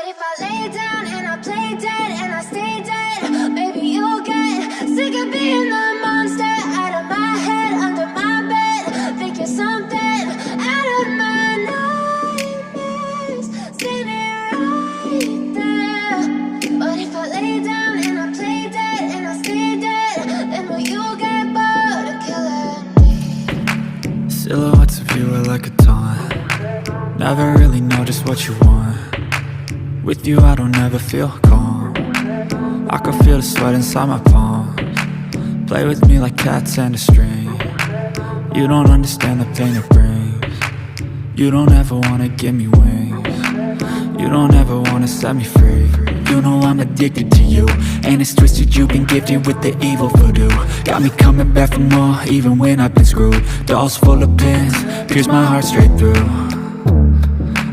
if I lay down and I play dead and I stay dead, maybe you'll get sick of being the monster out of my head, under my bed. Think you're something out of my nightmares, standing right there. But if I lay down and I play dead and I stay dead, then will you get bored of killing me? Silhouettes of you are like a taunt. Never really know just what you want. With you I don't ever feel calm. I can feel the sweat inside my palms. Play with me like cats and a string. You don't understand the pain it brings. You don't ever wanna give me wings. You don't ever wanna set me free. You know I'm addicted to you, and it's twisted, you've been gifted with the evil voodoo. Got me coming back for more, even when I've been screwed. Dolls full of pins, pierce my heart straight through.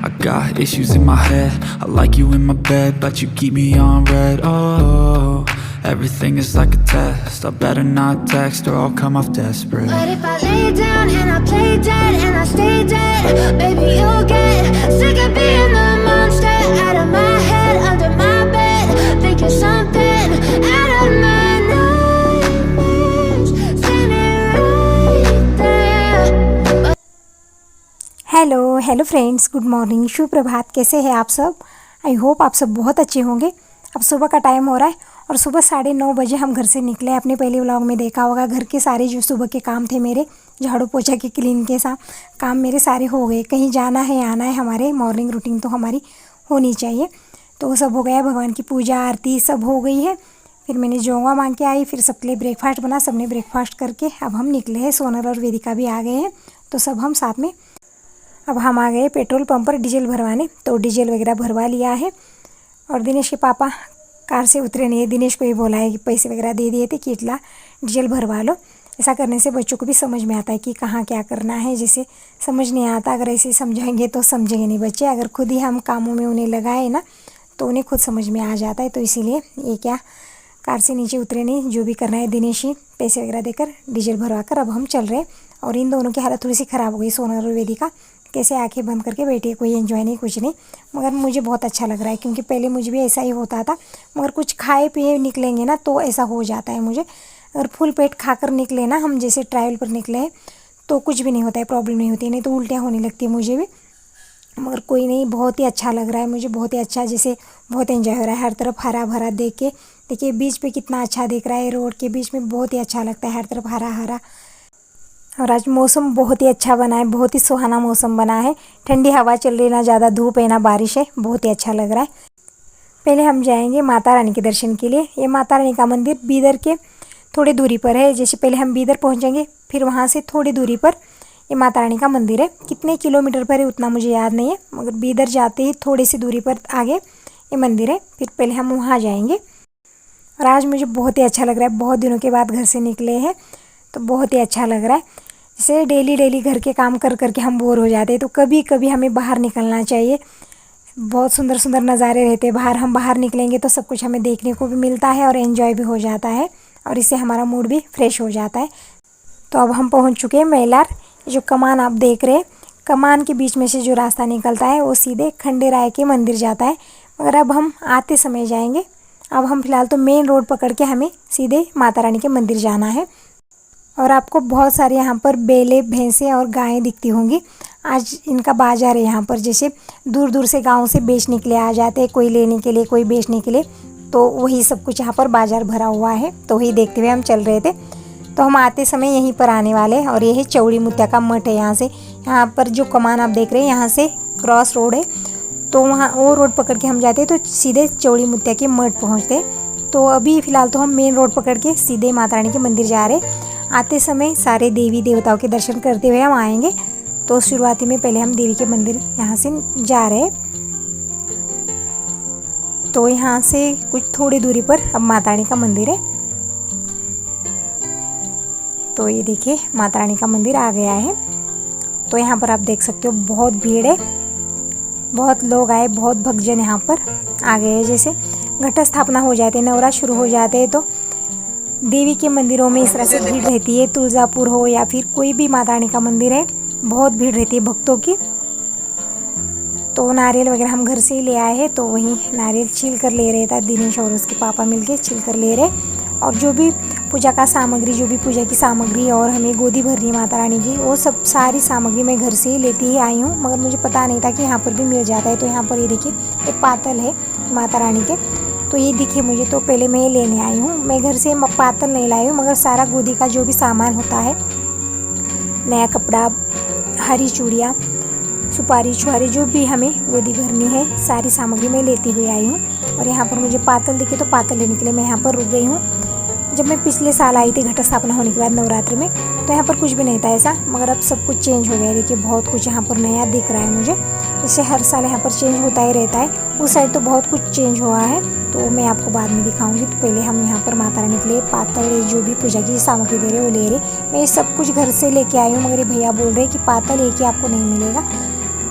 I got issues in my head, I like you in my bed, but you keep me on red. Oh, everything is like a test, I better not text or I'll come off desperate. But if I lay down and I play dead and I stay dead, baby you'll get sick of being the monster out of my head, under my bed. Think you're something out of my nightmares, standing right there. Hello friends, good morning प्रभात। कैसे हैं आप सब? I hope आप सब बहुत अच्छे होंगे। अब सुबह का टाइम हो रहा है और सुबह 9:30 बजे हम घर से निकले। अपने पहले व्लॉग में देखा होगा, घर के सारे जो सुबह के काम थे मेरे, झाड़ू पोछा के क्लीन के काम मेरे सारे हो गए। कहीं जाना है आना है, हमारे मॉर्निंग रूटीन तो हमारी होनी चाहिए, तो वो सब हो गया। भगवान की पूजा आरती सब हो गई है। फिर मैंने जोंगा मांग के आई, फिर सबके लिए ब्रेकफास्ट बना, सबने ब्रेकफास्ट करके अब हम निकले हैं। सोनल और वेदिका भी आ गए हैं, तो सब हम साथ में अब हम आ गए पेट्रोल पंप पर डीजल भरवाने। तो डीजल वगैरह भरवा लिया है और दिनेश के पापा कार से उतरे नहीं है। दिनेश को ही बोला है कि पैसे वगैरह दे दिए थे कि इतना डीजल भरवा लो। ऐसा करने से बच्चों को भी समझ में आता है कि कहाँ क्या करना है। जैसे समझ नहीं आता, अगर ऐसे समझाएंगे तो समझेंगे नहीं बच्चे। अगर खुद ही हम कामों में उन्हें लगाए ना, तो उन्हें खुद समझ में आ जाता है। तो इसीलिए ये क्या कार से नीचे उतरे नहीं, जो भी करना है दिनेश ही पैसे वगैरह देकर डीजल भरवा कर अब हम चल रहे हैं। और इन दोनों की हालत थोड़ी सी ख़राब हो गई, सोनल और वेदिका कैसे आंखें बंद करके बैठी है, कोई एंजॉय नहीं, कुछ नहीं। मगर मुझे बहुत अच्छा लग रहा है, क्योंकि पहले मुझे भी ऐसा ही होता था। मगर कुछ खाए पिए निकलेंगे ना तो ऐसा हो जाता है मुझे। अगर फुल पेट खाकर निकले ना, हम जैसे ट्रैवल पर निकले हैं, तो कुछ भी नहीं होता है, प्रॉब्लम नहीं होती है, नहीं तो उल्टियाँ होने लगती है मुझे भी। मगर कोई नहीं, बहुत ही अच्छा लग रहा है मुझे, बहुत ही अच्छा, जैसे बहुत एंजॉय हो रहा है। हर तरफ हरा भरा देख के, देखिए बीच पे कितना अच्छा दिख रहा है, रोड के बीच में बहुत ही अच्छा लगता है, हर तरफ हरा हरा। और आज मौसम बहुत ही अच्छा बना है, बहुत ही सुहाना मौसम बना है। ठंडी हवा चल रही, ना ज़्यादा धूप है ना बारिश है, बहुत ही अच्छा लग रहा है। पहले हम जाएंगे माता रानी के दर्शन के लिए। ये माता रानी का मंदिर बीदर के थोड़ी दूरी पर है। जैसे पहले हम बीदर पहुंचेंगे, फिर वहां से थोड़ी दूरी पर ये माता रानी का मंदिर है। कितने किलोमीटर पर है उतना मुझे याद नहीं है, मगर बीदर जाते ही थोड़ी सी दूरी पर आगे ये मंदिर है। फिर पहले हम वहाँ जाएंगे। और आज मुझे बहुत ही अच्छा लग रहा है, बहुत दिनों के बाद घर से निकले हैं, तो बहुत ही अच्छा लग रहा है। जैसे डेली घर के काम कर करके हम बोर हो जाते हैं, तो कभी कभी हमें बाहर निकलना चाहिए। बहुत सुंदर सुंदर नज़ारे रहते हैं बाहर, हम बाहर निकलेंगे तो सब कुछ हमें देखने को भी मिलता है और एंजॉय भी हो जाता है, और इससे हमारा मूड भी फ्रेश हो जाता है। तो अब हम पहुंच चुके हैं मैलार। जो कमान आप देख रहे हैं, कमान के बीच में से जो रास्ता निकलता है वो सीधे खंडेराय के मंदिर जाता है। मगर अब हम आते समय जाएंगे। अब हम फिलहाल तो मेन रोड पकड़ के हमें सीधे माता रानी के मंदिर जाना है। और आपको बहुत सारे यहाँ पर बेले भैंसें और गायें दिखती होंगी। आज इनका बाजार है यहाँ पर, जैसे दूर दूर से गांव से बेचने के लिए आ जाते हैं, कोई लेने के लिए कोई बेचने के लिए। तो वही सब कुछ यहाँ पर बाजार भरा हुआ है, तो वही देखते हुए हम चल रहे थे। तो हम आते समय यहीं पर आने वाले हैं। और ये है चौड़ी मुत्या का मठ है। यहाँ पर जो कमान आप देख रहे हैं, यहाँ से क्रॉस रोड है, तो वहाँ वो रोड पकड़ के हम जाते हैं तो सीधे चौड़ी मुत्या के मठ पहुँचते। तो अभी फ़िलहाल तो हम मेन रोड पकड़ के सीधे माता रानी के मंदिर जा रहे हैं। आते समय सारे देवी देवताओं के दर्शन करते हुए हम आएंगे। तो शुरुआती में पहले हम देवी के मंदिर यहाँ से जा रहे हैं। तो यहाँ से कुछ थोड़ी दूरी पर अब माता रानी का मंदिर है। तो ये देखिए माता रानी का मंदिर आ गया है। तो यहाँ पर आप देख सकते हो बहुत भीड़ है, बहुत लोग आए, बहुत भक्तजन यहाँ पर आ गए हैं। जैसे घट स्थापना हो जाते, नवरात्र शुरू हो जाते हैं, तो देवी के मंदिरों में इस तरह से भीड़ रहती है। तुलजापुर हो या फिर कोई भी माता रानी का मंदिर है, बहुत भीड़ रहती है भक्तों की। तो नारियल वगैरह हम घर से ही ले आए हैं, तो वही नारियल छील कर ले रहे थे दिनेश और उसके पापा मिलके छील कर ले रहे। और जो भी पूजा का सामग्री, जो भी पूजा की सामग्री और हमें गोदी भरनी है माता रानी की, वो सब सारी सामग्री मैं घर से ही लेती ही आई हूँ, मगर मुझे पता नहीं था कि यहाँ पर भी मिल जाता है। तो यहाँ पर ये देखिए एक पातल है माता रानी के, तो ये दिखे मुझे, तो पहले मैं ये लेने आई हूँ। मैं घर से पातल नहीं लाई हूँ, मगर सारा गोदी का जो भी सामान होता है, नया कपड़ा, हरी चूड़ियाँ, सुपारी छुआरी, जो भी हमें गोदी भरनी है, सारी सामग्री मैं लेती हुई आई हूँ। और यहाँ पर मुझे पातल दिखे तो पातल लेने के लिए मैं यहाँ पर रुक गई हूँ। जब मैं पिछले साल आई थी घट स्थापना होने के बाद नवरात्र में, तो यहाँ पर कुछ भी नहीं था ऐसा, मगर अब सब कुछ चेंज हो गया है। देखिए बहुत कुछ यहाँ पर नया दिख रहा है मुझे, जैसे हर साल यहाँ पर चेंज होता ही रहता है। उस साइड तो बहुत कुछ चेंज हुआ है, तो मैं आपको बाद में दिखाऊंगी। तो पहले हम यहाँ पर माता रानी के लिए पातल, जो भी पूजा की सामग्री दे रहे वो ले रहे। मैं ये सब कुछ घर से लेके आई हूँ, मगर ये भैया बोल रहे कि पातल एक ही आपको नहीं मिलेगा,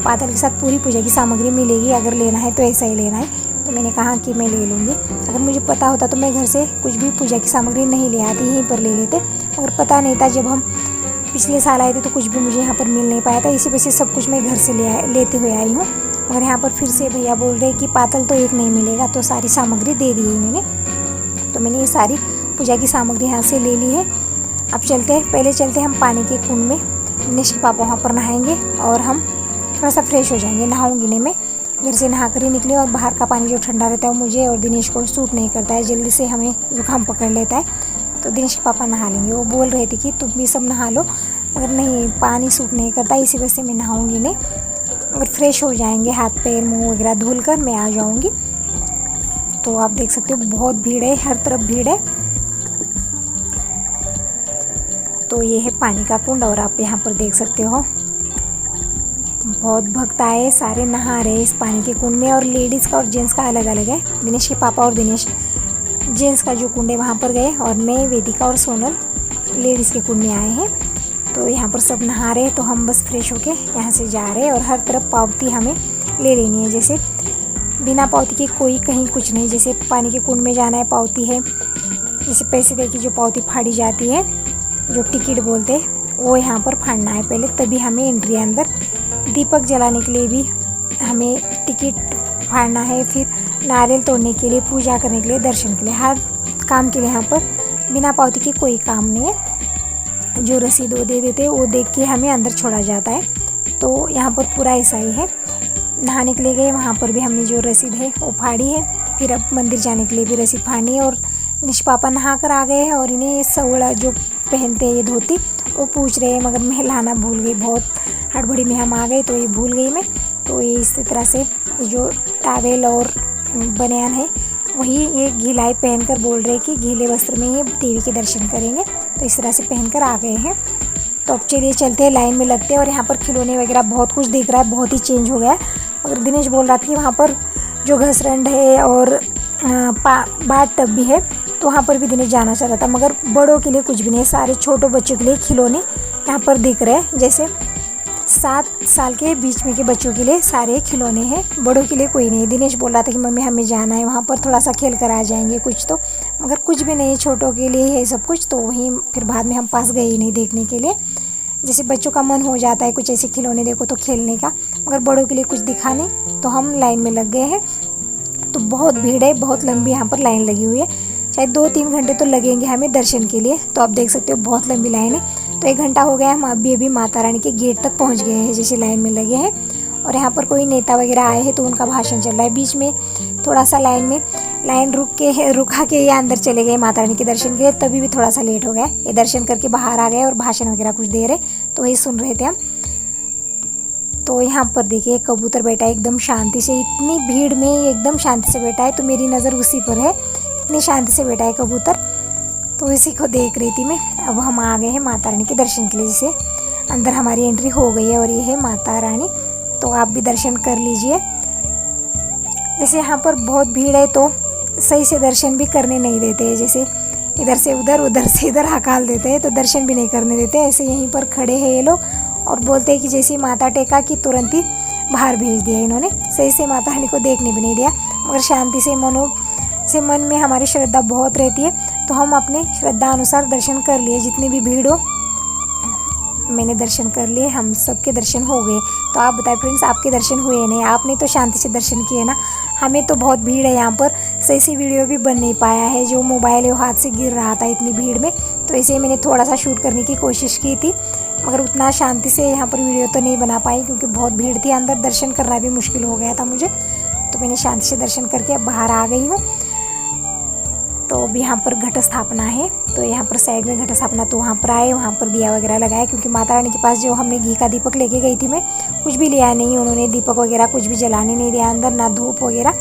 पातल के साथ पूरी पूजा की सामग्री मिलेगी, अगर लेना है तो ऐसा ही लेना है। तो मैंने कहा कि मैं ले लूँगी। अगर मुझे पता होता तो मैं घर से कुछ भी पूजा की सामग्री नहीं ले आती, यहीं पर ले लेते, मगर पता नहीं था। जब हम पिछले साल आए थे तो कुछ भी मुझे यहाँ पर मिल नहीं पाया था, इसी वजह से सब कुछ मैं घर से लेते हुए आई हूँ। और यहाँ पर फिर से भैया बोल रहे कि पातल तो एक नहीं मिलेगा, तो सारी सामग्री दे दी है इन्होंने। तो मैंने ये सारी पूजा की सामग्री यहाँ से ले ली है। अब चलते हैं, पहले चलते हैं हम पानी के कुंड में। दिनेश के पापा वहाँ पर नहाएंगे और हम थोड़ा सा फ्रेश हो जाएंगे। नहाऊंगी नहीं, मैं घर से नहा कर ही निकली, और बाहर का पानी जो ठंडा रहता है मुझे और दिनेश को सूट नहीं करता है, जल्दी से हमें जुकाम पकड़ लेता है। तो दिनेश के पापा नहा लेंगे। वो बोल रहे थे कि तुम भी सब नहा लो, मगर नहीं, पानी सूट नहीं करता, इसी वजह से मैं नहाऊंगी नहीं। अगर फ्रेश हो जाएंगे, हाथ पैर मुँह वगैरह धुल कर मैं आ जाऊँगी। तो आप देख सकते हो बहुत भीड़ है, हर तरफ भीड़ है। तो ये है पानी का कुंड, और आप यहाँ पर देख सकते हो बहुत भक्त आए, सारे नहा रहे इस पानी के कुंड में। और लेडीज़ का और जेंट्स का अलग अलग है। दिनेश के पापा और दिनेश जेंट्स का जो कुंड है वहाँ पर गए, और मैं, वेदिका और सोनल लेडीज़ के कुंड में आए हैं। तो यहाँ पर सब नहा रहे, तो हम बस फ्रेश होके यहाँ से जा रहे हैं। और हर तरफ पावती हमें ले लेनी है, जैसे बिना पावती के कोई कहीं कुछ नहीं। जैसे पानी के कुंड में जाना है, पावती है, जैसे पैसे दे के जो पावती फाड़ी जाती है, जो टिकट बोलते हैं, वो यहाँ पर फाड़ना है पहले, तभी हमें एंट्री अंदर। दीपक जलाने के लिए भी हमें टिकट फाड़ना है, फिर नारियल तोड़ने के लिए, पूजा करने के लिए, दर्शन के लिए, हर काम के लिए यहाँ पर बिना पावती के कोई काम नहीं है। जो रसीद वो दे देते, वो देख के हमें अंदर छोड़ा जाता है। तो यहाँ पर पूरा ऐसा ही है। नहाने के लिए गए, वहाँ पर भी हमने जो रसीद है वो फाड़ी है। फिर अब मंदिर जाने के लिए भी रसीद फाड़नी है। और दिनेश पापा नहा कर आ गए हैं, और इन्हें सवड़ा जो पहनते हैं ये धोती, वो पूछ रहे हैं, मगर मैं लाना भूल गई, बहुत हड़बड़ी में हम आ गए, तो ये भूल गई मैं। तो ये इस तरह से जो टावेल और बनियान है, वही ये गीलाई पहनकर बोल रहे कि गीले वस्त्र में ये देवी के दर्शन करेंगे। तो इस तरह से पहनकर आ गए हैं। तो अब चलिए चलते हैं, लाइन में लगते हैं। और यहाँ पर खिलौने वगैरह बहुत कुछ दिख रहा है, बहुत ही चेंज हो गया है। मगर दिनेश बोल रहा था कि वहाँ पर जो घसरंड है और बाथ टब भी है, तो वहाँ पर भी दिनेश जाना चाहता था, मगर बड़ों के लिए कुछ भी नहीं। सारे छोटों बच्चों के लिए खिलौने यहाँ पर दिख रहे हैं, जैसे 7 साल के बीच में के बच्चों के लिए सारे खिलौने हैं, बड़ों के लिए कोई नहीं। दिनेश बोल रहा था कि मम्मी हमें जाना है वहाँ पर, थोड़ा सा खेल कर आ जाएंगे कुछ, तो मगर कुछ भी नहीं, छोटों के लिए है सब कुछ। तो वहीं फिर बाद में हम पास गए ही नहीं देखने के लिए। जैसे बच्चों का मन हो जाता है कुछ ऐसे खिलौने देखो तो खेलने का, मगर बड़ों के लिए कुछ दिखा नहीं, तो हम लाइन में लग गए हैं। तो बहुत भीड़ है, बहुत लंबी यहाँ पर लाइन लगी हुई है, शायद 2-3 घंटे तो लगेंगे हमें दर्शन के लिए। तो आप देख सकते हो बहुत लंबी लाइन है। तो 1 घंटा हो गया, हम अभी माता रानी के गेट तक पहुंच गए हैं, जैसे लाइन में लगे हैं। और यहाँ पर कोई नेता वगैरह आए हैं, तो उनका भाषण चल रहा है। बीच में थोड़ा सा लाइन रुका के ये अंदर चले गए माता रानी के दर्शन के लिए, तभी भी थोड़ा सा लेट हो गया। ये दर्शन करके बाहर आ गए और भाषण वगैरह कुछ दे रहे, तो वही सुन रहे थे हम। तो यहाँ पर देखिए कबूतर बैठा है एकदम शांति से, इतनी भीड़ में एकदम शांति से बैठा है, तो मेरी नज़र उसी पर है, इतनी शांति से बैठा है कबूतर। तो इसी को देख रही थी मैं। अब हम आ गए हैं माता रानी के दर्शन के लिए, जैसे अंदर हमारी एंट्री हो गई है। और ये है माता रानी, तो आप भी दर्शन कर लीजिए। जैसे यहाँ पर बहुत भीड़ है, तो सही से दर्शन भी करने नहीं देते हैं, जैसे इधर से उधर, उधर से इधर हकाल देते हैं, तो दर्शन भी नहीं करने देते। ऐसे यहीं पर खड़े हैं ये लोग, और बोलते हैं कि जैसे माता टेका कि तुरंत ही बाहर भेज दिया इन्होंने, सही से माता रानी को देखने भी नहीं दिया। मगर शांति से मन में हमारी श्रद्धा बहुत रहती है, तो हम अपने श्रद्धा अनुसार दर्शन कर लिए, जितनी भी भीड़ हो। मैंने दर्शन कर लिए, हम सबके दर्शन हो गए। तो आप बताएं फ्रेंड्स, आपके दर्शन हुए नहीं? आपने तो शांति से दर्शन किए ना। हमें तो बहुत भीड़ है यहाँ पर, सही से वीडियो भी बन नहीं पाया है, जो मोबाइल है वो हाथ से गिर रहा था इतनी भीड़ में। तो इसे मैंने थोड़ा सा शूट करने की कोशिश की थी, मगर उतना शांति से यहाँ पर वीडियो तो नहीं बना पाई क्योंकि बहुत भीड़ थी, अंदर दर्शन करना भी मुश्किल हो गया था मुझे। तो मैंने शांति से दर्शन करके अब बाहर आ गई हूँ। तो अब यहाँ पर घट स्थापना है, तो यहाँ पर साइड में घट स्थापना, तो वहाँ पर आए, वहाँ पर दिया वगैरह लगाया क्योंकि माता रानी के पास जो हमने घी का दीपक लेके गई थी मैं, कुछ भी लिया नहीं, उन्होंने दीपक वगैरह कुछ भी जलाने नहीं दिया अंदर, ना धूप वगैरह,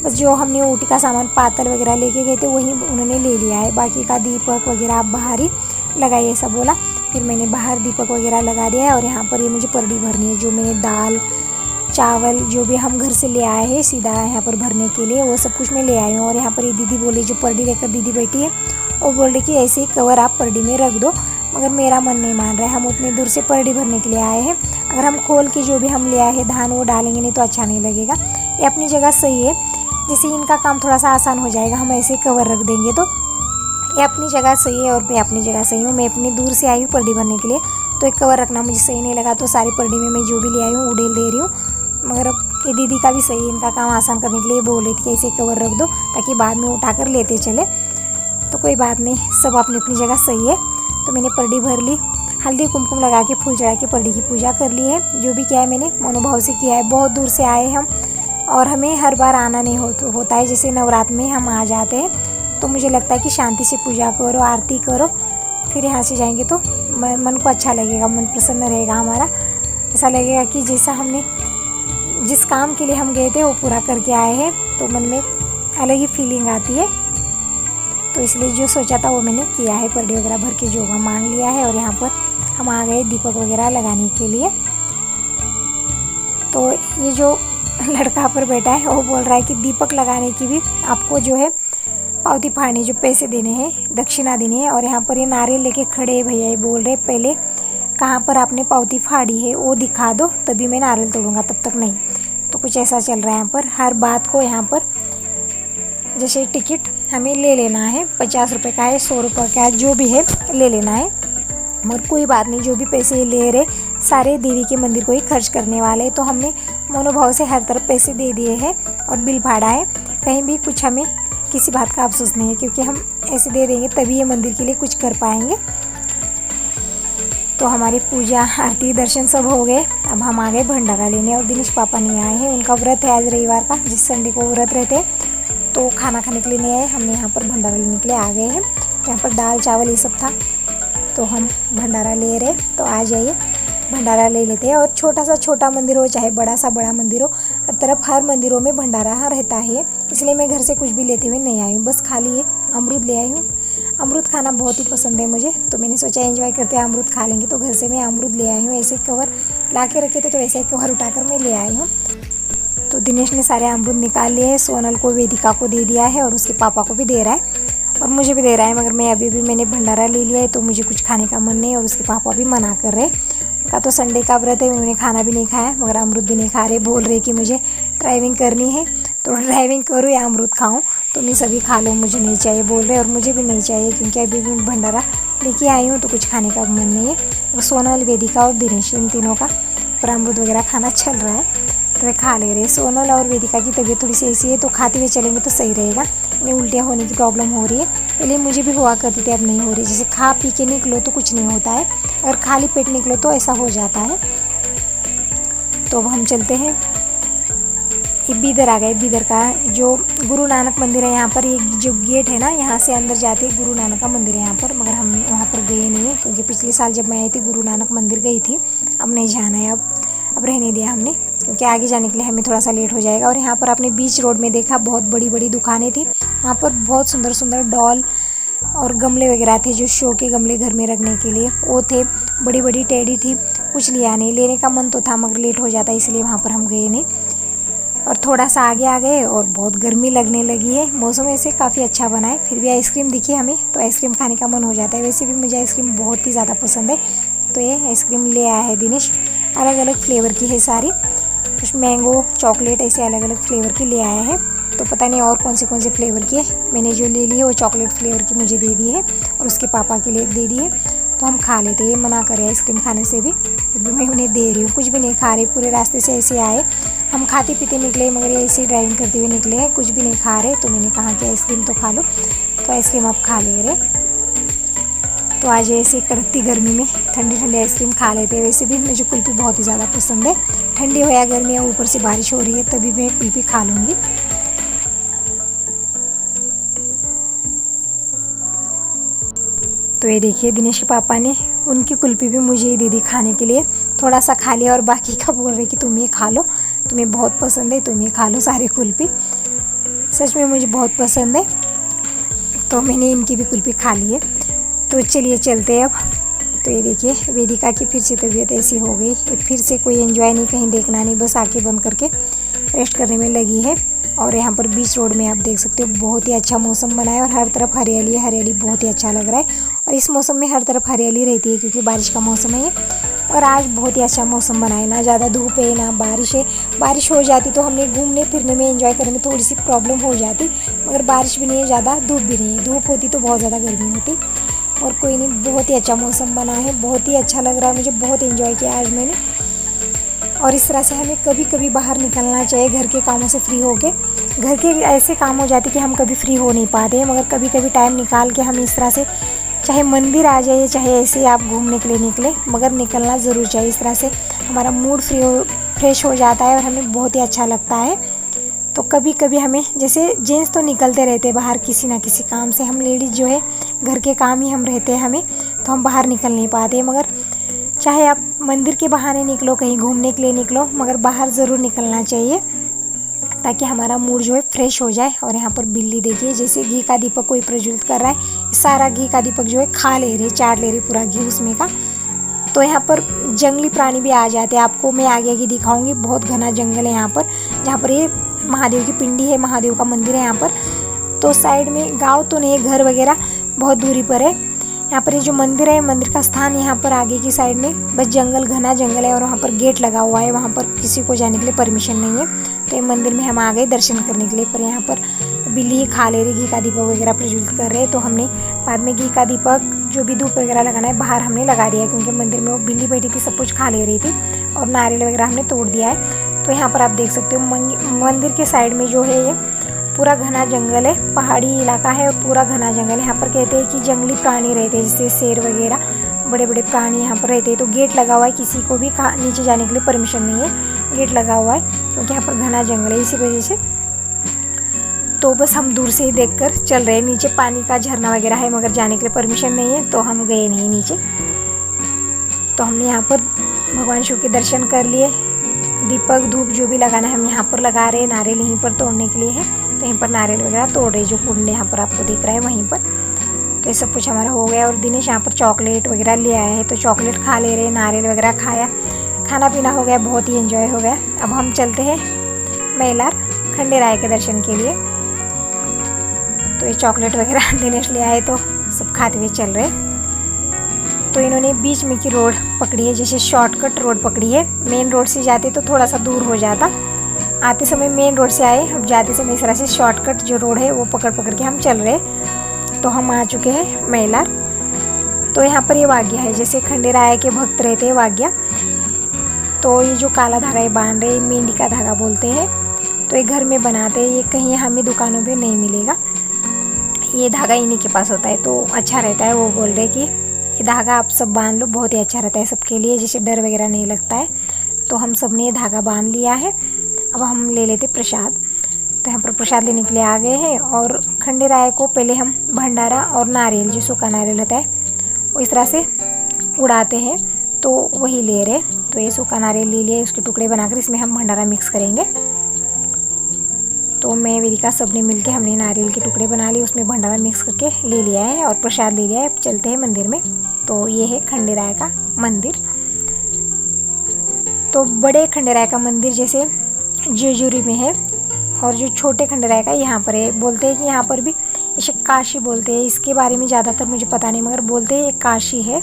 बस जो हमने ऊटी का सामान पातल वगैरह लेके गए थे वही उन्होंने ले लिया है, बाकी का दीपक वगैरह आप बाहर ही लगाइए ऐसा बोला। फिर मैंने बाहर दीपक वगैरह लगा दिया है और यहाँ पर ये मुझे परडी भरनी है, जो मैंने दाल चावल जो भी हम घर से ले आए हैं सीधा यहाँ पर भरने के लिए, वो सब कुछ मैं ले आई हूँ। और यहाँ पर ये दीदी बोली, जो परडी लेकर दीदी बैठी है, वो बोल रही कि ऐसे ही कवर आप परडी में रख दो, मगर मेरा मन नहीं मान रहा है, हम उतनी दूर से परडी भरने के लिए आए हैं, अगर हम खोल के जो भी हम ले आए हैं धान वो डालेंगे नहीं तो अच्छा नहीं लगेगा। ये अपनी जगह सही है, जिससे इनका काम थोड़ा सा आसान हो जाएगा, हम ऐसे कवर रख देंगे तो ये अपनी जगह सही है और मैं अपनी जगह सही हूँ। मैं इतनी दूर से आई हूँ परडी भरने के लिए, तो एक कवर रखना मुझे सही नहीं लगा, तो सारी परडी में मैं जो भी ले आई हूँ उड़ेल दे रही हूँ। मगर अब ये दीदी का भी सही है, इनका काम आसान करने के लिए बोल रही थी कि ऐसे कवर रख दो ताकि बाद में उठाकर लेते चले, तो कोई बात नहीं, सब अपनी अपनी जगह सही है। तो मैंने परडी भर ली, हल्दी कुमकुम लगा के फूल चढ़ा के परडी की पूजा कर ली है। जो भी किया है मैंने मनोभाव से किया है, बहुत दूर से आए हम और हमें हर बार आना नहीं होता है, जैसे नवरात्र में हम आ जाते हैं, तो मुझे लगता है कि शांति से पूजा करो, आरती करो, फिर यहाँ से जाएंगे तो मन को अच्छा लगेगा, मन प्रसन्न रहेगा हमारा, ऐसा लगेगा कि जैसा हमने जिस काम के लिए हम गए थे वो पूरा करके आए हैं, तो मन में अलग ही फीलिंग आती है। तो इसलिए जो सोचा था वो मैंने किया है, परडी वगैरह भर के जोगा मांग लिया है और यहाँ पर हम आ गए दीपक वगैरह लगाने के लिए। तो ये जो लड़का पर बैठा है वो बोल रहा है कि दीपक लगाने की भी आपको जो है पावती फाड़नी, जो पैसे देने हैं, दक्षिणा देनी है। और यहाँ पर ये नारियल लेके खड़े भैया ये बोल रहे पहले कहाँ पर आपने पावती फाड़ी है वो दिखा दो तभी मैं नारियल तोड़ूंगा, तब तक नहीं। तो कुछ ऐसा चल रहा है यहाँ पर, हर बात को यहाँ पर जैसे टिकट हमें ले लेना है, 50 रुपये का है, 100 रुपये का है, जो भी है ले लेना है, मगर कोई बात नहीं, जो भी पैसे ले रहे सारे देवी के मंदिर को ही खर्च करने वाले। तो हमने मनोभाव से हर तरफ पैसे दे दिए हैं और बिल फाड़ा है, कहीं भी कुछ हमें किसी बात का अफसोस नहीं है, क्योंकि हम ऐसे दे देंगे तभी ये मंदिर के लिए कुछ कर पाएंगे। तो हमारी पूजा आरती दर्शन सब हो गए, अब हम आ गए भंडारा लेने। और दिनेश पापा नहीं आए हैं, उनका व्रत है आज रविवार का, जिस संडे को व्रत रहते हैं, तो खाना खाने के लिए नहीं आए, हमने यहाँ पर भंडारा लेने के लिए आ गए हैं। यहाँ पर दाल चावल ये सब था, तो हम भंडारा ले रहे, तो आ जाइए भंडारा ले लेते हैं। और छोटा सा छोटा मंदिर हो चाहे बड़ा सा बड़ा मंदिर हो, हर तरफ हर मंदिरों में भंडारा रहता है, इसलिए मैं घर से कुछ भी लेते हुए नहीं आई हूँ, बस खाली ये अमरूद ले आई हूँ। अमरूद खाना बहुत ही पसंद है मुझे, तो मैंने सोचा एंजॉय करते हैं अमरूद खा लेंगे, तो घर से मैं अमरूद ले आई हूँ। ऐसे कवर ला के रखे थे तो ऐसे कवर उठाकर मैं ले आई हूँ। तो दिनेश ने सारे अमरूद निकाल लिए, सोनल को वेदिका को दे दिया है और उसके पापा को भी दे रहा है और मुझे भी दे रहा है, मगर मैं अभी भी मैंने भंडारा ले लिया है तो मुझे कुछ खाने का मन नहीं, और उसके पापा भी मना कर रहे। उनका तो संडे का व्रत है, उन्होंने खाना भी नहीं खाया, मगर अमरूद भी नहीं खा रहे, बोल रहे कि मुझे ड्राइविंग करनी है, तो ड्राइविंग करूँ या अमरूद खाऊँ, तुम ही सभी खा लो, मुझे नहीं चाहिए बोल रहे, और मुझे भी नहीं चाहिए क्योंकि अभी भी भंडारा लेके आई हूँ तो कुछ खाने का मन नहीं है। और सोनल वेदिका और दिनेश इन तीनों का पर अमरूद वगैरह खाना चल रहा है, तो वे खा ले रहे। सोनल और वेदिका की तबीयत थोड़ी सी ऐसी है, तो खाते हुए चलेंगे तो सही रहेगा, इन्हें उल्टियाँ होने की प्रॉब्लम हो रही है, पहले मुझे भी हुआ करती थी, अब नहीं हो रही। जैसे खा पी के निकलो तो कुछ नहीं होता है, अगर खाली पेट निकलो तो ऐसा हो जाता है। तो अब हम चलते हैं, ये बीदर आ गए, बीदर का जो गुरु नानक मंदिर है, यहाँ पर ये जो गेट है ना, यहाँ से अंदर जाते गुरु नानक का मंदिर है यहाँ पर, मगर हम वहाँ पर गए नहीं है क्योंकि पिछले साल जब मैं आई थी गुरु नानक मंदिर गई थी, अब नहीं जाना है, अब रहने दिया हमने, क्योंकि आगे जाने के लिए हमें थोड़ा सा लेट हो जाएगा। और यहाँ पर आपने बीच रोड में देखा बहुत बड़ी बड़ी दुकानें थी, वहाँ पर बहुत सुंदर सुंदर डॉल और गमले वगैरह थे, जो शो के गमले घर में रखने के लिए वो थे, बड़ी बड़ी टेडी थी, कुछ लिया नहीं, लेने का मन तो था मगर लेट हो जाता इसलिए वहाँ पर हम गए नहीं। और थोड़ा सा आगे आ गए और बहुत गर्मी लगने लगी है, मौसम ऐसे काफ़ी अच्छा बना है, फिर भी आइसक्रीम दिखी हमें तो आइसक्रीम खाने का मन हो जाता है। वैसे भी मुझे आइसक्रीम बहुत ही ज़्यादा पसंद है, तो ये आइसक्रीम ले आया है दिनेश, अलग अलग फ्लेवर की है सारी, कुछ मैंगो चॉकलेट ऐसे अलग अलग फ्लेवर की ले आया है। तो पता नहीं और कौन से फ्लेवर की है, मैंने जो ले ली है वो चॉकलेट फ्लेवर की मुझे दे दी है और उसके पापा के लिए दे दी है। तो हम खा लेते। ये मना करे आइसक्रीम खाने से भी, फिर भी मैं उन्हें दे रही हूँ। कुछ भी नहीं खा रहे, पूरे रास्ते से ऐसे आए, हम खाते पीते निकले मगर ये ऐसे ड्राइविंग करते हुए निकले हैं, कुछ भी नहीं खा रहे। तो मैंने कहा कि आइसक्रीम तो खा लो, तो आइसक्रीम अब खा ले रहे। तो आज ऐसे कड़कती गर्मी में ठंडी ठंडी आइसक्रीम खा लेते हैं। वैसे भी मुझे कुल्फ़ी बहुत ही ज़्यादा पसंद है, ठंडी हो या गर्मी या ऊपर से बारिश हो रही है तभी मैं कुल्फ़ी खा लूँगी। तो ये देखिए दिनेश के पापा ने उनकी कुल्फ़ी भी मुझे ही दे दी खाने के लिए। थोड़ा सा खा लिया और बाकी का बोल रहे कि तुम ये खा लो, तुम्हें बहुत पसंद है, तुम ये खा लो सारी कुल्फ़ी। सच में मुझे बहुत पसंद है, तो मैंने इनकी भी कुल्फ़ी खा ली है। तो चलिए चलते हैं अब। तो ये देखिए वेदिका की फिर से तबीयत ऐसी हो गई, फिर से कोई एंजॉय नहीं, कहीं देखना नहीं, बस आंखें बंद करके रेस्ट करने में लगी है। और यहाँ पर बीच रोड में आप देख सकते हो बहुत ही अच्छा मौसम बना है और हर तरफ हरियाली है, हरियाली बहुत ही अच्छा लग रहा है। और इस मौसम में हर तरफ हरियाली रहती है क्योंकि बारिश का मौसम है ये। और आज बहुत ही अच्छा मौसम बना है, ना ज़्यादा धूप है ना बारिश है। बारिश हो जाती तो हमने घूमने फिरने में एंजॉय करने में थोड़ी सी प्रॉब्लम हो जाती, मगर बारिश भी नहीं है ज़्यादा, धूप भी नहीं है। धूप होती तो बहुत ज़्यादा गर्मी होती। और कोई नहीं, बहुत ही अच्छा मौसम बना है, बहुत ही अच्छा लग रहा है मुझे, बहुत एंजॉय किया आज मैंने। और इस तरह से हमें कभी कभी बाहर निकलना चाहिए घर के कामों से फ्री होके। घर के ऐसे काम हो जाते कि हम कभी फ्री हो नहीं पाते, मगर कभी कभी टाइम निकाल के हम इस तरह से, चाहे मंदिर आ जाइए चाहे ऐसे आप घूमने के लिए निकले, मगर निकलना ज़रूर चाहिए। इस तरह से हमारा मूड फ्रेश हो जाता है और हमें बहुत ही अच्छा लगता है। तो कभी कभी हमें, जैसे जेंट्स तो निकलते रहते हैं बाहर किसी ना किसी काम से, हम लेडीज़ जो है घर के काम ही हम रहते हैं हमें, तो हम बाहर निकल नहीं पाते। मगर चाहे आप मंदिर के बहाने निकलो, कहीं घूमने के लिए निकलो, मगर बाहर ज़रूर निकलना चाहिए ताकि हमारा मूड जो है फ्रेश हो जाए। और यहाँ पर बिल्ली देखिए, जैसे घी का दीपक कोई प्रज्वलित कर रहा है, सारा घी का दीपक जो है खा ले रहे, चाट ले रहे पूरा घी उसमें का। तो यहाँ पर जंगली प्राणी भी आ जाते हैं, आपको मैं आगे आगे दिखाऊंगी। बहुत घना जंगल है यहाँ पर, जहाँ पर ये महादेव की पिंडी है, महादेव का मंदिर है यहाँ पर। तो साइड में गाँव तो नहीं है, घर वगैरह बहुत दूरी पर है। यहाँ पर ये जो मंदिर है, मंदिर का स्थान यहाँ पर आगे की साइड में बस जंगल, घना जंगल है और वहाँ पर गेट लगा हुआ है, वहाँ पर किसी को जाने के लिए परमिशन नहीं है। तो ये मंदिर में हम आ गए दर्शन करने के लिए, पर यहाँ पर बिल्ली खा ले रही, घी का दीपक वगैरह प्रज्वलित कर रहे। तो हमने बाद में घी का दीपक, जो भी धूप वगैरह लगाना है, बाहर हमने लगा दिया क्योंकि मंदिर में वो बिल्ली बैठी थी, सब कुछ खा ले रही थी। और नारियल वगैरह हमने तोड़ दिया है। तो यहाँ पर आप देख सकते हो मंदिर के साइड में जो है ये पूरा घना जंगल है, पहाड़ी इलाका है और पूरा घना जंगल है। यहाँ पर कहते हैं कि जंगली प्राणी रहते हैं, जैसे शेर वगैरह, बड़े बड़े प्राणी यहाँ पर रहते हैं। तो गेट लगा हुआ है, किसी को भी नीचे जाने के लिए परमिशन नहीं है, गेट लगा हुआ है क्योंकि यहाँ पर घना जंगल है, इसी वजह से। तो बस हम दूर से ही देखकर चल रहे हैं। नीचे पानी का झरना वगैरह है मगर जाने के लिए परमिशन नहीं है, तो हम गए नहीं नीचे। तो हमने यहाँ पर भगवान शिव के दर्शन कर लिए। दीपक धूप जो भी लगाना है हम यहाँ पर लगा रहे हैं, नारियल यहीं पर तोड़ने के लिए है, तो यहीं पर नारियल वगैरह तोड़ रहे, जो कुंड यहाँ पर आपको दिख रहा है वहीं पर। तो ये सब कुछ हमारा हो गया। और दिनेश यहाँ पर चॉकलेट वगैरह ले आया है, तो चॉकलेट खा ले रहे, नारियल वगैरह खाया, खाना पीना हो गया, बहुत ही एंजॉय हो गया। अब हम चलते हैं मैलार खंडेराय के दर्शन के लिए। तो ये चॉकलेट वगैरह दिनेश ले आए, तो सब खाते हुए चल रहे। तो इन्होंने बीच में की रोड पकड़ी है, जैसे शॉर्टकट रोड पकड़ी है। मेन रोड से जाते तो थोड़ा सा दूर हो जाता, आते समय मेन रोड से आए, अब जाते समय इस तरह से शॉर्टकट जो रोड है वो पकड़ के हम चल रहे। तो हम आ चुके हैं मैलार। तो यहाँ पर ये वाग्या है, जैसे खंडेराय के भक्त रहते हैं वाग्या। तो ये जो काला धागा ये बांध रहे, मेंढी का धागा बोलते हैं। तो ये घर में बनाते हैं, ये कहीं हमें दुकानों पे नहीं मिलेगा, ये धागा इन्हीं के पास होता है, तो अच्छा रहता है। वो बोल रहे कि ये धागा आप सब बांध लो, बहुत ही अच्छा रहता है सबके लिए, जैसे डर वगैरह नहीं लगता है। तो हम सब ने ये धागा बांध लिया है। अब हम ले लेते प्रसाद। तो यहाँ पर प्रसाद लेने के लिए आ गए हैं। और खंडेराय को पहले हम भंडारा और नारियल, जो सूखा नारियल होता है, वो इस तरह से उड़ाते हैं, तो वही ले रहे। तो ये सूखा नारियल ले लिया, उसके टुकड़े बनाकर इसमें हम भंडारा मिक्स करेंगे। तो मैं वेदिका सब ने मिलकर हमने नारियल के टुकड़े बना लिए, उसमें भंडारा मिक्स करके ले लिया है और प्रसाद ले लिया है। चलते हैं मंदिर में। तो ये है खंडेराय का मंदिर। तो बड़े खंडेराय का मंदिर जैसे जेजुरी में है, और जो छोटे खंडेराय का यहाँ पर है। बोलते हैं कि यहाँ पर भी इसे काशी बोलते हैं, इसके बारे में ज़्यादातर मुझे पता नहीं, मगर बोलते हैं ये काशी है।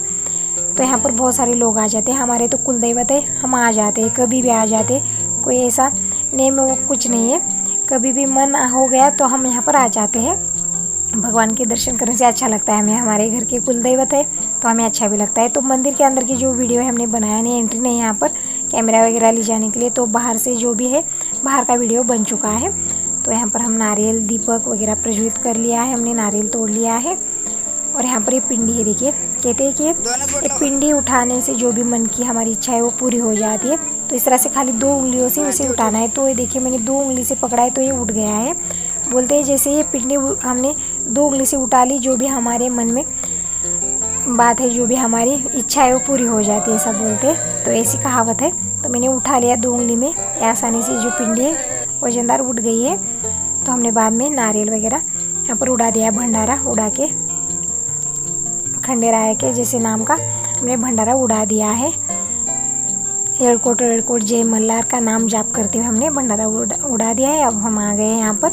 तो यहाँ पर बहुत सारे लोग आ जाते हैं, हमारे तो कुल दैवत है, हम आ जाते हैं, कभी भी आ जाते हैं, कोई ऐसा नेम वो कुछ नहीं है, कभी भी मन हो गया तो हम यहाँ पर आ जाते हैं। भगवान के दर्शन करने से अच्छा लगता है हमें, हमारे घर के कुल दैवत है। तो हमें अच्छा भी लगता है। तो मंदिर के अंदर की जो वीडियो है हमने बनाया नहीं, एंट्री नहीं यहाँ पर कैमरा वगैरह ले जाने के लिए, तो बाहर से जो भी है बाहर का वीडियो बन चुका है। तो यहाँ पर हम नारियल दीपक वगैरह प्रज्वलित कर लिया है, हमने नारियल तोड़ लिया है। और यहाँ पर ये पिंडी है, देखिए कहते हैं कि ये पिंडी उठाने से जो भी मन की हमारी इच्छा है वो पूरी हो जाती है। तो इस तरह से खाली 2 उंगलियों से इसे उठाना है। तो ये देखिए मैंने 2 उंगली से पकड़ा है तो ये उठ गया है। बोलते हैं जैसे ये पिंडी हमने 2 उंगली से उठा ली, जो भी हमारे मन में बात है, जो भी हमारी इच्छा है वो पूरी हो जाती है, ऐसा बोलते हैं। तो ऐसी कहावत है। तो मैंने उठा लिया 2 उंगली में, आसानी से जो पिंडी है वजनदार उठ गई है। तो हमने बाद में नारियल वगैरह यहाँ पर उड़ा दिया, भंडारा उड़ा के खंडेराय के जैसे नाम का हमने भंडारा उड़ा दिया है। एड़कोट एड़कोट जय मल्हार का नाम जाप करते हुए हमने भंडारा उड़ा दिया है। अब हम आ गए यहाँ पर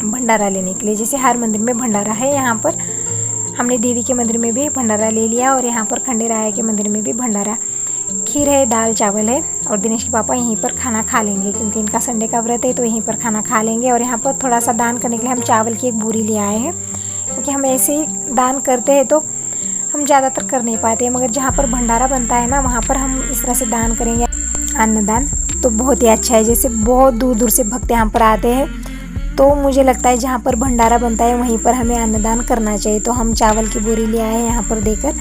भंडारा लेने के लिए। जैसे हर मंदिर में भंडारा है, यहाँ पर हमने देवी के मंदिर में भी भंडारा ले लिया और यहाँ पर खंडेराय के मंदिर में भी भंडारा। खीर है, दाल चावल है और दिनेश के पापा यहीं पर खाना खा लेंगे क्योंकि इनका संडे का व्रत है, तो यहीं पर खाना खा लेंगे। और यहाँ पर थोड़ा सा दान करने के लिए हम चावल की एक बोरी ले आए हैं, क्योंकि हम ऐसे ही दान करते हैं तो हम ज़्यादातर कर नहीं पाते हैं, मगर जहाँ पर भंडारा बनता है ना वहाँ पर हम इस तरह से दान करेंगे अन्नदान, तो बहुत ही अच्छा है। जैसे बहुत दूर दूर से भक्त यहाँ पर आते हैं, तो मुझे लगता है जहाँ पर भंडारा बनता है वहीं पर हमें अन्नदान करना चाहिए। तो हम चावल की बोरी ले आए हैं यहाँ पर देकर,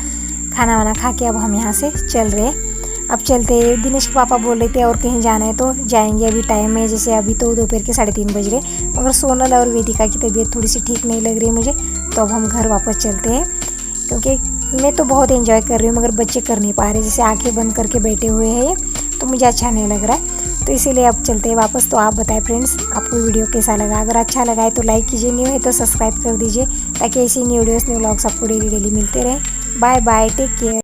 खाना वाना खा के अब हम यहाँ से चल रहे हैं। अब चलते हैं, दिनेश के पापा बोल रहे थे और कहीं जाना है तो जाएंगे, अभी टाइम है। जैसे अभी तो दोपहर के 3:30 बज रहे, मगर सोनल और वेदिका की तबीयत थोड़ी सी ठीक नहीं लग रही मुझे, तो अब हम घर वापस चलते हैं। क्योंकि मैं तो बहुत एंजॉय कर रही हूँ मगर बच्चे कर नहीं पा रहे, जैसे आंखें बंद करके बैठे हुए हैं ये, तो मुझे अच्छा नहीं लग रहा है। तो इसीलिए अब चलते हैं वापस। तो आप बताएं फ्रेंड्स, आपको वीडियो कैसा लगा? अगर अच्छा लगा है तो लाइक कीजिए, न्यू है तो सब्सक्राइब कर दीजिए, ताकि ऐसी न्यू वीडियोस न्यू व्लॉग्स आपको डेली मिलते रहें। Bye bye, take care.